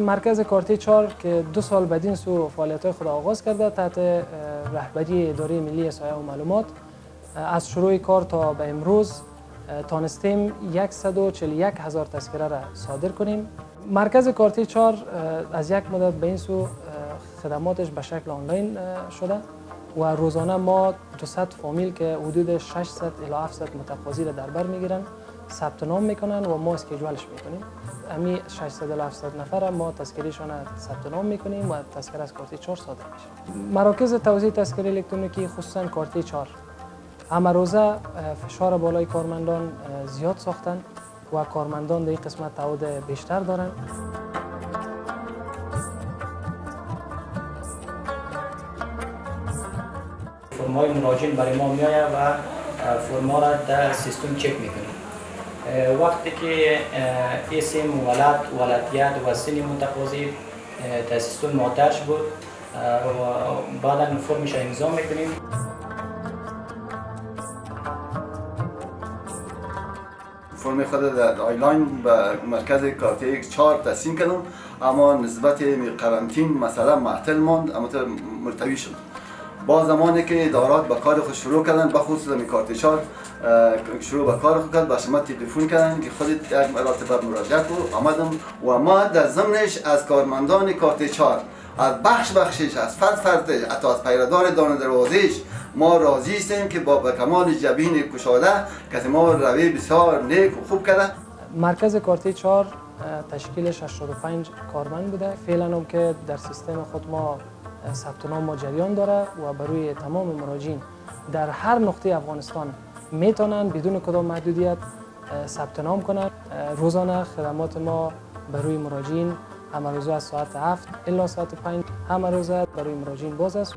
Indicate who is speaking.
Speaker 1: مرکز کارتی 4 که 2 سال بدین سو فعالیت‌های خود آغاز کرده تحت رهبری اداره ملی احصایه و معلومات. از شروع کار تا به امروز تانستیم 141,000 تذکره را صادر کنیم. مرکز کارتی 4 از یک مدت به این سو خدماتش به شکل آنلاین شده و روزانه ما 200 فامیل که حدود 600 الی 700 متقاضی را در بر میگیرن ثبت نام میکنن و ما اسکیجولش میکنیم. امی 600 الی 700 نفر ما تذکرهشان ثبت نام میکنیم و تذکره از کارتی 4 صادر میشه. مراکز توزیع تذکره الکترونیکی خصوصا کارتی 4 همه روزه فشار بالای کارمندان زیاد ساختن و کارمندان در این قسمت تعهد بیشتر دارن.
Speaker 2: فرمای مراجعین برای ما میآید و فرما را در سیستم چک میکنیم. وقتی که اسم ولادیت و سن متقاضی در سیستم مادرش بود و بعدا فرمش را امضا میکنیم.
Speaker 3: فرم خود در آیلاین به مرکز کارتی 4 تسلیم کردم، اما نسبت قرنطین مثلا معطل ماند، اما ملتوی شد. با زمانی که ادارات به کار خود شروع کردن، بخصوص می کارتی 4 شروع به کار خود کرد، به شما تلفن کردن که خودت یک مرتبه مراجعه کن. آمدم و ما در ضمنش از کارمندان کارتی 4 از بخشش، از فرد حتی از پیردار دانه دروازش ما راضی هستیم که با کمال جبین کشاده که ما روی بسیار نیک و خوب کرده.
Speaker 1: مرکز کارتی 4 تشکیلش 85 کارمند بوده. فعلا هم که در سیستم خود ما ثبت نام ما جریان داره و برای تمام مراجعین در هر نقطه افغانستان میتونن بدون کدام محدودیت ثبت نام کنند. روزانه خدمات ما برای مراجعین همه روزه از ساعت 7 الی ساعت 5 همه روزه برای مراجعین باز است.